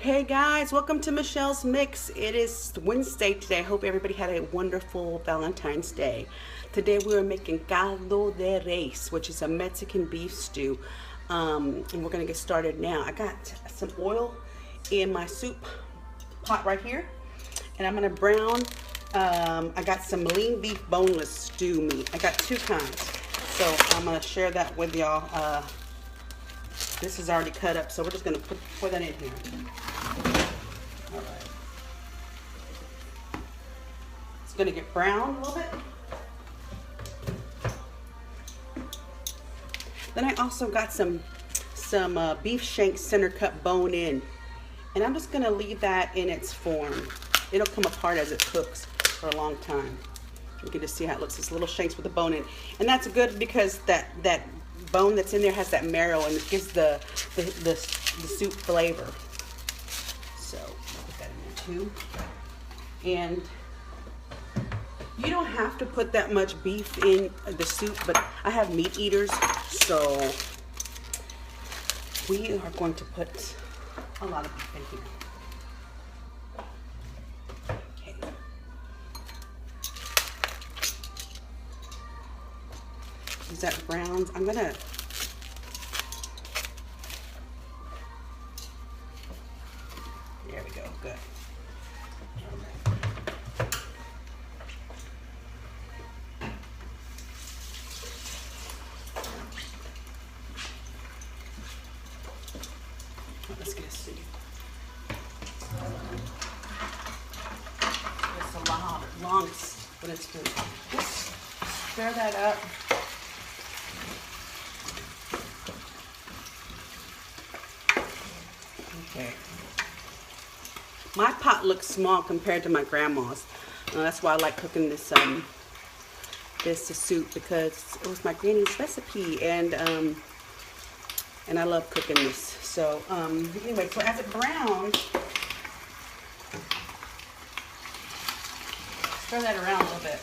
Hey guys, welcome to Michelle's Mix. It is Wednesday today. I hope everybody had a wonderful Valentine's Day. Today we are making Caldo de Res, which is a Mexican beef stew. And we're going to get started now. I got some oil in my soup pot right here. And I'm going to brown, I got some lean beef boneless stew meat. I got two kinds. So I'm going to share that with y'all. This is already cut up, so we're just going to pour that in here. All right. It's going to get brown a little bit. Then I also got some beef shank center cut bone in, and I'm just going to leave that in its form. It'll come apart as it cooks for a long time. You can just see how it looks. It's little shanks with the bone in, and that's good because that bone that's in there has that marrow, and it gives the soup flavor. So put that in there too. And you don't have to put that much beef in the soup, but I have meat eaters, so we are going to put a lot of beef in here. Okay. Is that browns? I'm gonna there we go, good. Let's get a soup. It's a long but it's good. Just stir that up. Okay. My pot looks small compared to my grandma's. That's why I like cooking this soup, because it was my granny's recipe, and I love cooking this. So anyway, so as it browns, stir that around a little bit.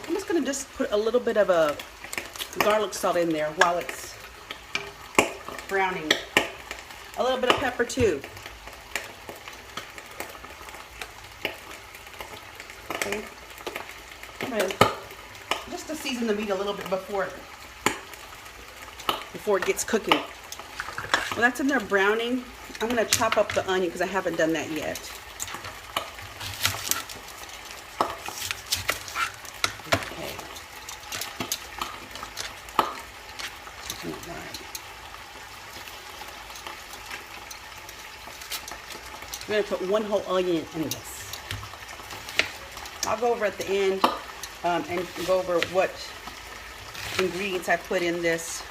I'm just gonna put a little bit of a garlic salt in there while it's browning. A little bit of pepper too. Okay. Just to season the meat a little bit before it gets cooking. Well, that's in there browning. I'm gonna chop up the onion because I haven't done that yet. Okay. I'm going to put one whole onion in this. I'll go over at the end and go over what ingredients I put in this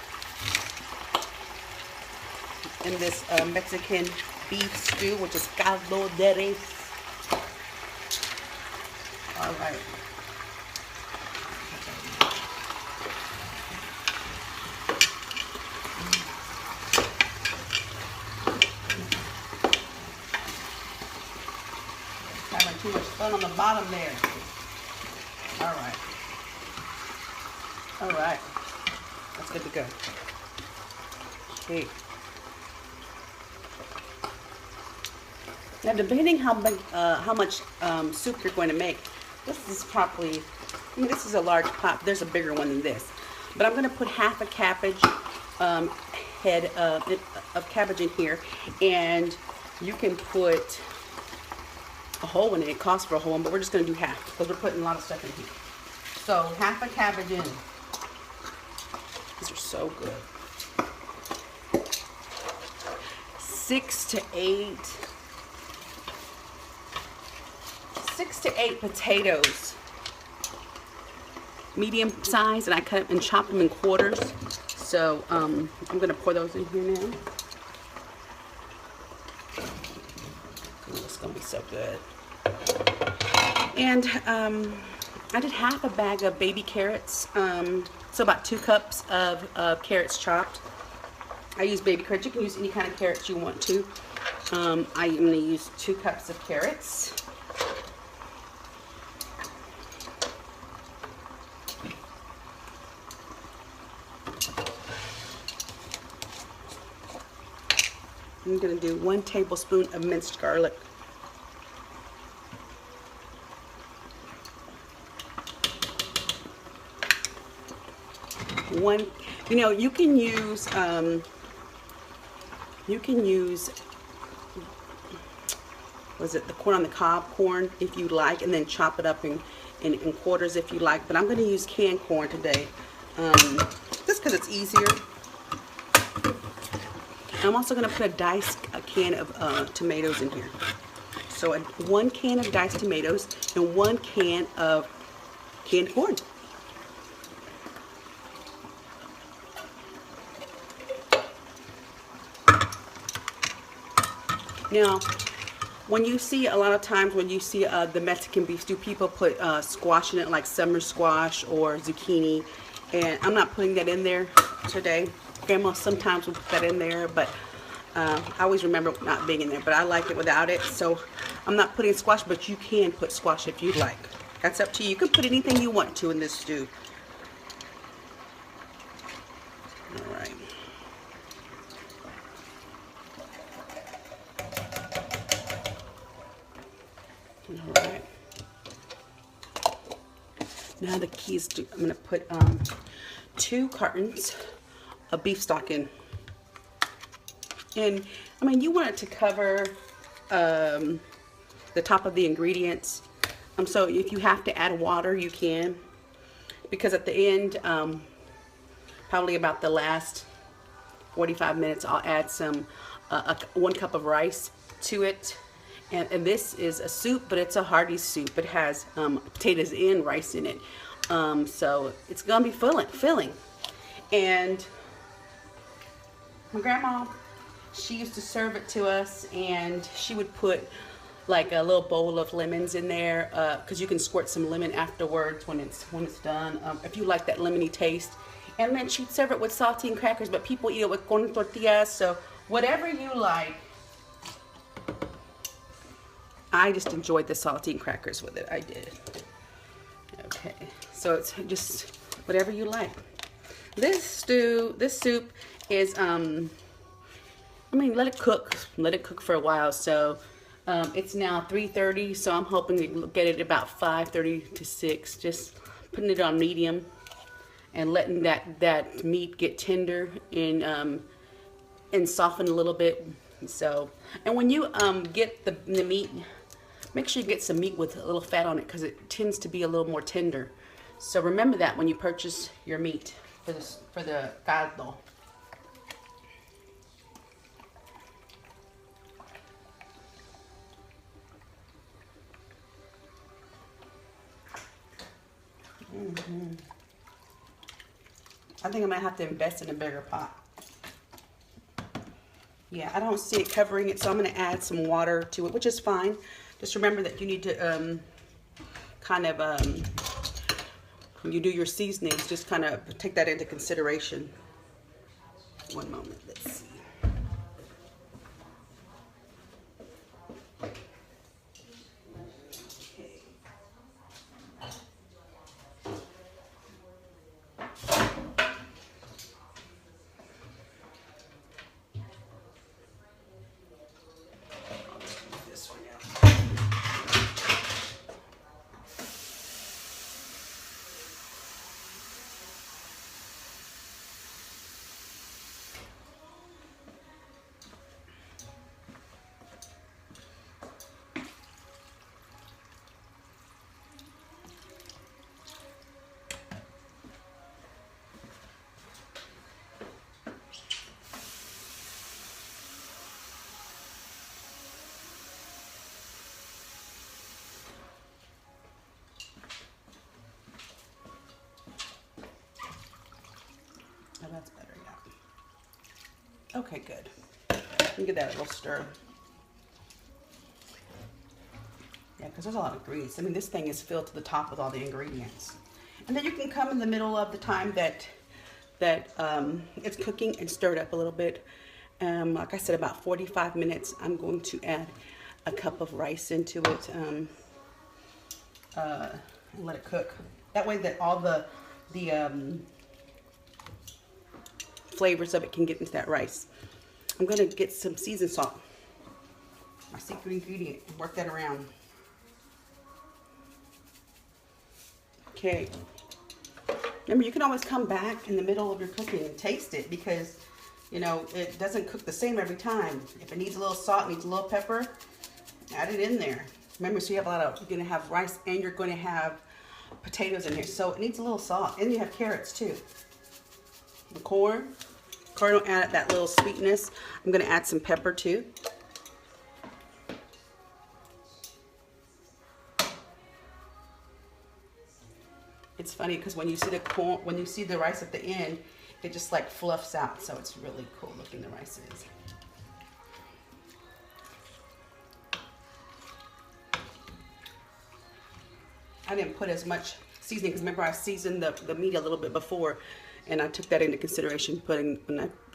Mexican beef stew, which is caldo de res. All right. Having too much fun on the bottom there. All right. All right. That's good to go. Okay. Now, depending how much soup you're going to make, this is probably, this is a large pot. There's a bigger one than this. But I'm going to put half a cabbage head of cabbage in here, and you can put a whole one in. It costs for a whole one, but we're just going to do half because we're putting a lot of stuff in here. So half a cabbage in. These are so good. 6 to 8 potatoes, medium size, and I cut and chop them in quarters. So I'm going to pour those in here now. It's going to be so good. And I did half a bag of baby carrots, so about 2 cups of carrots chopped. I use baby carrots. You can use any kind of carrots you want to. I'm going to use 2 cups of carrots. I'm going to do 1 tablespoon of minced garlic. One, you know, you can use was it the corn on the cob corn if you like, and then chop it up in quarters if you like, but I'm going to use canned corn today, just because it's easier. I'm also going to put a can of tomatoes in here. So 1 can of diced tomatoes and 1 can of canned corn. Now, when you see, a lot of times when you see the Mexican beef stew, people put squash in it, like summer squash or zucchini, and I'm not putting that in there today. Grandma sometimes will put that in there, but I always remember not being in there, but I like it without it, so I'm not putting squash, but you can put squash if you'd like. That's up to you. You can put anything you want to in this stew. All right. All right. Now the key is I'm going to put 2 cartons of beef stock in. And I mean, you want it to cover the top of the ingredients. So if you have to add water, you can. Because at the end, probably about the last 45 minutes, I'll add some 1 cup of rice to it. And this is a soup, but it's a hearty soup. It has potatoes and rice in it. So it's going to be filling. And my grandma, she used to serve it to us, and she would put like a little bowl of lemons in there, because you can squirt some lemon afterwards when it's done, if you like that lemony taste. And then she'd serve it with saltine crackers, but people eat it with corn tortillas, so whatever you like. I just enjoyed the saltine crackers with it. I did. Okay, so it's just whatever you like. This soup is, I mean, let it cook for a while. So it's now 3:30, so I'm hoping to get it about 5:30 to 6. Just putting it on medium and letting that meat get tender and soften a little bit. So, and when you get the meat, make sure you get some meat with a little fat on it, because it tends to be a little more tender. So remember that when you purchase your meat for the caldo. I think I might have to invest in a bigger pot. Yeah, I don't see it covering it, so I'm going to add some water to it, which is fine. Just remember that you need to when you do your seasonings, just kind of take that into consideration. One moment, let's see. Oh, that's better, yeah. Okay, good. Let me give that a little stir. Yeah, because there's a lot of grease. I mean, this thing is filled to the top with all the ingredients. And then you can come in the middle of the time that it's cooking and stir it up a little bit. Like I said, about 45 minutes, I'm going to add a cup of rice into it and let it cook. That way that all the flavors of it can get into that rice. I'm gonna get some seasoned salt, my secret ingredient, and work that around. Okay. Remember, you can always come back in the middle of your cooking and taste it, because, you know, it doesn't cook the same every time. If it needs a little salt, needs a little pepper, add it in there. Remember, so you have a lot of, you're gonna have rice and you're gonna have potatoes in here, so it needs a little salt. And you have carrots too. The corn will add that little sweetness. I'm gonna add some pepper too. It's funny because when you see the corn, when you see the rice at the end, it just like fluffs out. So it's really cool looking, the rice is. I didn't put as much seasoning because remember I seasoned the meat a little bit before, and I took that into consideration when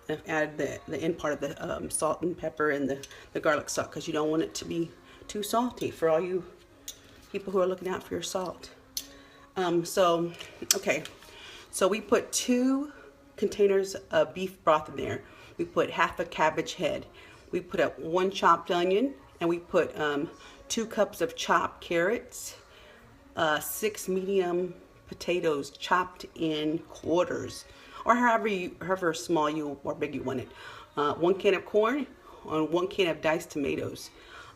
I added the end part of the salt and pepper and the garlic salt, because you don't want it to be too salty for all you people who are looking out for your salt. Okay, so we put 2 containers of beef broth in there. We put half a cabbage head. We put up 1 chopped onion, and we put 2 cups of chopped carrots, 6 medium potatoes chopped in quarters, or however small or big you want it. 1 can of corn, and 1 can of diced tomatoes.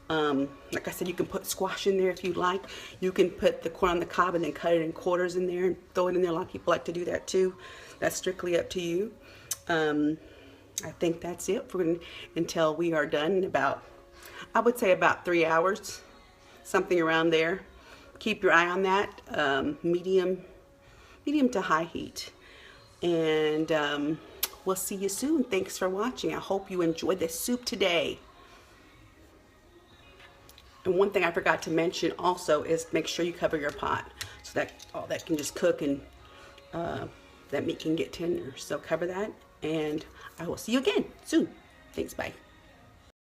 Like I said, you can put squash in there if you like. You can put the corn on the cob and then cut it in quarters in there and throw it in there. A lot of people like to do that too. That's strictly up to you. I think that's it until we are done in about, I would say about 3 hours, something around there. Keep your eye on that, medium to high heat. And we'll see you soon. Thanks for watching. I hope you enjoyed this soup today. And one thing I forgot to mention also is make sure you cover your pot so that all that can just cook and that meat can get tender. So cover that, and I will see you again soon. Thanks, bye.